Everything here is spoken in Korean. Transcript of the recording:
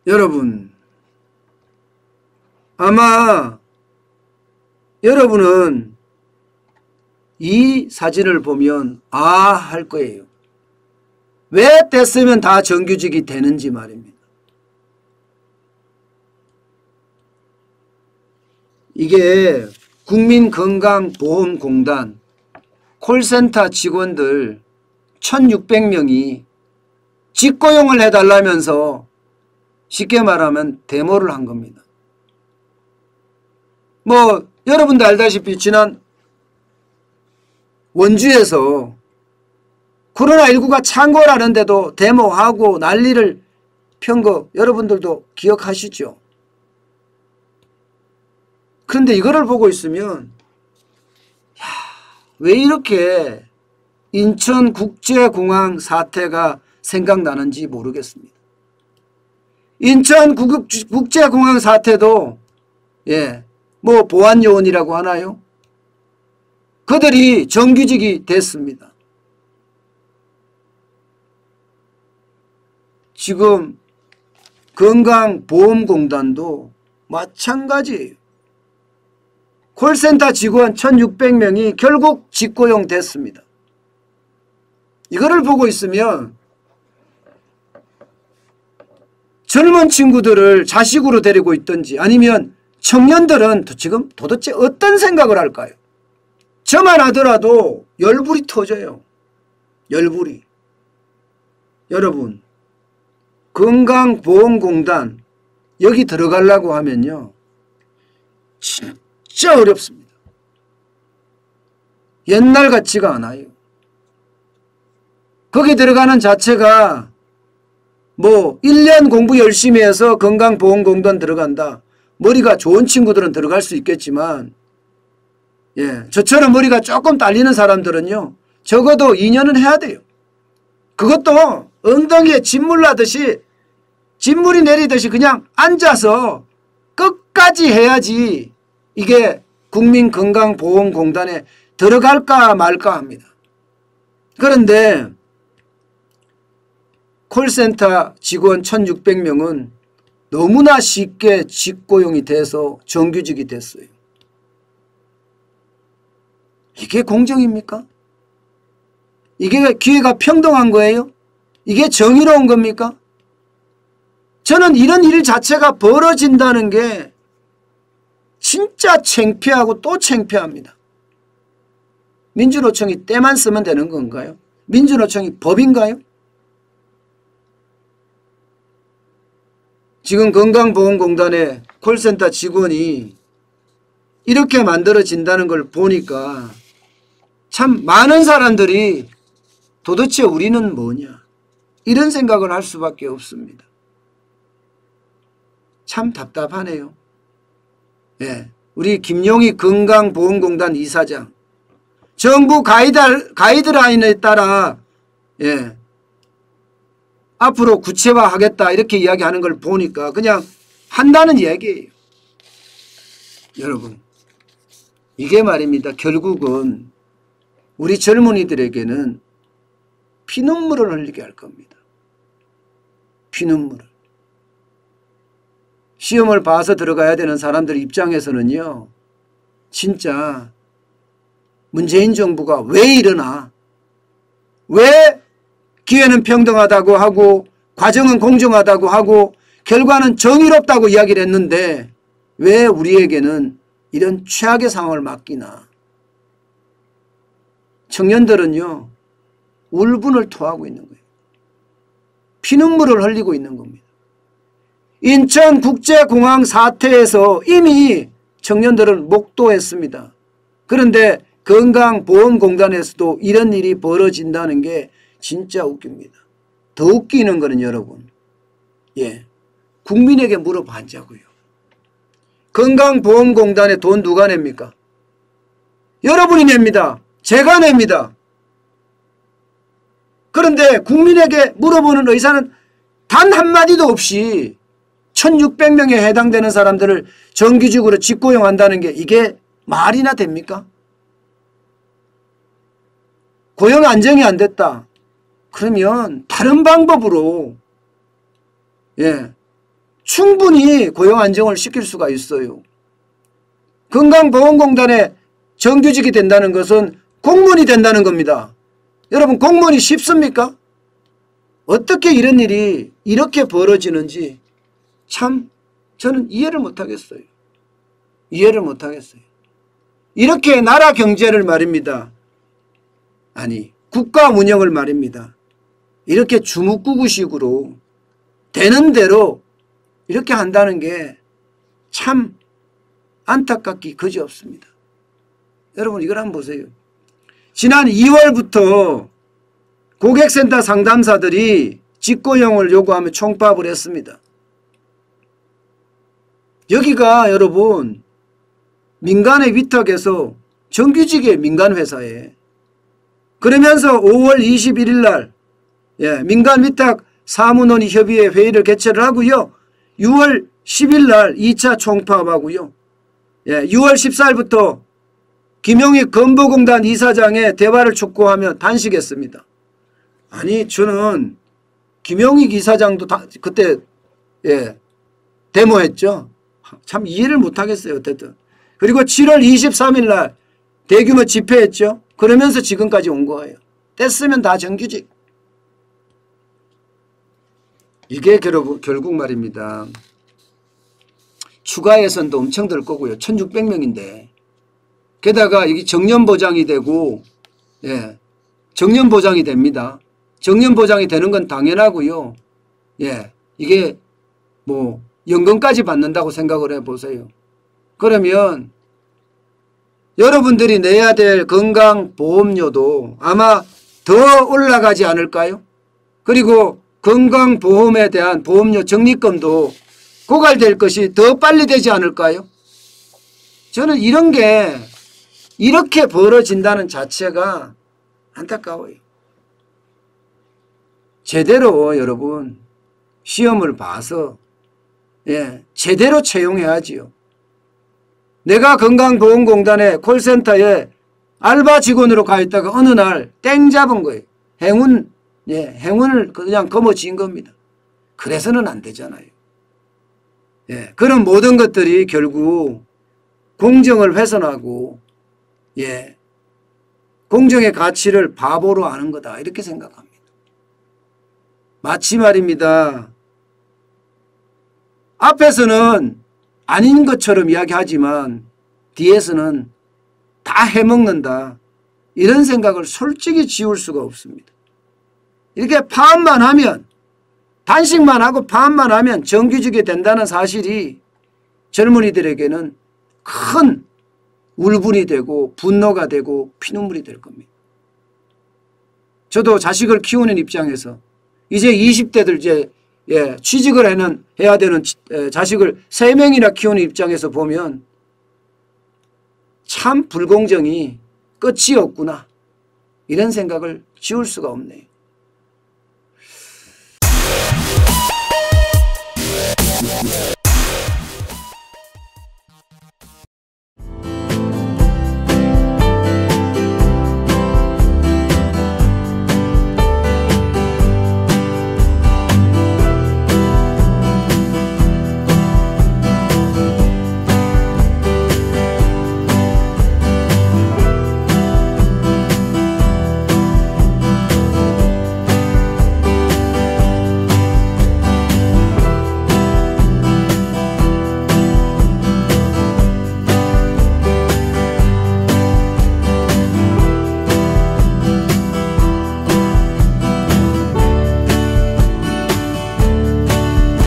여러분, 아마 여러분은 이 사진을 보면 할 거예요. 왜 뗐으면 다 정규직이 되는지 말입니다. 이게 국민건강보험공단 콜센터 직원들 1600명이 직고용을 해달라면서 쉽게 말하면 데모를 한 겁니다. 뭐 여러분도 알다시피 지난 원주에서 코로나19가 창궐하는데도 데모하고 난리를 편 거 여러분들도 기억하시죠? 그런데 이거를 보고 있으면 왜 이렇게 인천국제공항 사태가 생각나는지 모르겠습니다. 인천국제공항 사태도 뭐 보안요원이라고 하나요? 그들이 정규직이 됐습니다. 지금 건강보험공단도 마찬가지예요. 콜센터 직원 1600명이 결국 직고용 됐습니다. 이거를 보고 있으면 젊은 친구들을 자식으로 데리고 있든지 아니면 청년들은 지금 도대체 어떤 생각을 할까요? 저만 하더라도 열불이 터져요. 열불이. 여러분, 건강보험공단 여기 들어가려고 하면요 진짜 어렵습니다. 옛날 같지가 않아요. 거기 들어가는 자체가 뭐 1년 공부 열심히 해서 건강보험공단 들어간다. 머리가 좋은 친구들은 들어갈 수 있겠지만 저처럼 머리가 조금 딸리는 사람들은요 적어도 2년은 해야 돼요. 그것도 엉덩이에 진물 나듯이 진물이 내리듯이 그냥 앉아서 끝까지 해야지 이게 국민건강보험공단에 들어갈까 말까 합니다. 그런데 콜센터 직원 1600명은 너무나 쉽게 직고용이 돼서 정규직이 됐어요. 이게 공정입니까? 이게 기회가 평등한 거예요? 이게 정의로운 겁니까? 저는 이런 일 자체가 벌어진다는 게 진짜 창피하고 또 창피합니다. 민주노총이 때만 쓰면 되는 건가요? 민주노총이 법인가요? 지금 건강보험공단의 콜센터 직원이 이렇게 만들어진다는 걸 보니까 참 많은 사람들이 도대체 우리는 뭐냐 이런 생각을 할 수밖에 없습니다. 참 답답하네요. 우리 김용희 건강보험공단 이사장 정부 가이드라인에 따라 앞으로 구체화하겠다 이렇게 이야기하는 걸 보니까 그냥 한다는 얘기예요. 여러분 이게 말입니다. 결국은 우리 젊은이들에게는 피눈물을 흘리게 할 겁니다. 피눈물을. 시험을 봐서 들어가야 되는 사람들 입장에서는요. 진짜 문재인 정부가 왜 이러나 왜 기회는 평등하다고 하고 과정은 공정하다고 하고 결과는 정의롭다고 이야기를 했는데 왜 우리에게는 이런 최악의 상황을 맡기나. 청년들은요. 울분을 토하고 있는 거예요. 피눈물을 흘리고 있는 겁니다. 인천국제공항 사태에서 이미 청년들은 목도했습니다. 그런데 건강보험공단에서도 이런 일이 벌어진다는 게 진짜 웃깁니다. 더 웃기는 거는 여러분 국민에게 물어보자고요. 건강보험공단에 돈 누가 냅니까? 여러분이 냅니다. 제가 냅니다. 그런데 국민에게 물어보는 의사는 단 한마디도 없이 1600명에 해당되는 사람들을 정규직으로 직고용한다는 게 이게 말이나 됩니까? 고용 안정이 안 됐다. 그러면 다른 방법으로 충분히 고용 안정을 시킬 수가 있어요. 건강보험공단에 정규직이 된다는 것은 공무원이 된다는 겁니다. 여러분 공무원이 쉽습니까? 어떻게 이런 일이 이렇게 벌어지는지 참 저는 이해를 못하겠어요. 이해를 못하겠어요. 이렇게 나라 경제를 말입니다. 아니 국가 운영을 말입니다. 이렇게 주먹구구식으로 되는 대로 이렇게 한다는 게 참 안타깝기 그지없습니다. 여러분 이걸 한번 보세요. 지난 2월부터 고객센터 상담사들이 직고용을 요구하며 총파업을 했습니다. 여기가 여러분 민간의 위탁에서 정규직의 민간회사에 그러면서 5월 21일 날 민간위탁 사무논의협의회 회의를 개최를 하고요. 6월 10일 날 2차 총파업하고요. 6월 14일부터 김용익 건보공단 이사장의 대화를 촉구하며 단식했습니다. 아니 저는 김용익 이사장도 그때 데모했죠. 참 이해를 못하겠어요. 어쨌든. 그리고 7월 23일 날 대규모 집회했죠. 그러면서 지금까지 온 거예요. 뗐으면 다 정규직. 이게 결국 말입니다. 추가 예산도 엄청 들 거고요. 1600명인데 게다가 여기 정년보장이 되고 정년보장이 됩니다. 정년보장이 되는 건 당연하고요. 이게 뭐 연금까지 받는다고 생각을 해보세요. 그러면 여러분들이 내야 될 건강보험료도 아마 더 올라가지 않을까요? 그리고 건강보험에 대한 보험료 적립금도 고갈될 것이 더 빨리 되지 않을까요? 저는 이런 게 이렇게 벌어진다는 자체가 안타까워요. 제대로 여러분 시험을 봐서 제대로 채용해야지요. 내가 건강보험공단의 콜센터에 알바 직원으로 가 있다가 어느 날 땡 잡은 거예요. 행운을 그냥 거머쥔 겁니다. 그래서는 안 되잖아요. 그런 모든 것들이 결국 공정을 훼손하고 공정의 가치를 바보로 아는 거다 이렇게 생각합니다. 마치 말입니다. 앞에서는 아닌 것처럼 이야기하지만 뒤에서는 다 해먹는다. 이런 생각을 솔직히 지울 수가 없습니다. 이렇게 파업만 하면 단식만 하고 파업만 하면 정규직이 된다는 사실이 젊은이들에게는 큰 울분이 되고 분노가 되고 피눈물이 될 겁니다. 저도 자식을 키우는 입장에서 이제 20대들 이제 취직을 해야 되는 자식을 3명이나 키우는 입장에서 보면 참 불공정이 끝이 없구나 이런 생각을 지울 수가 없네요.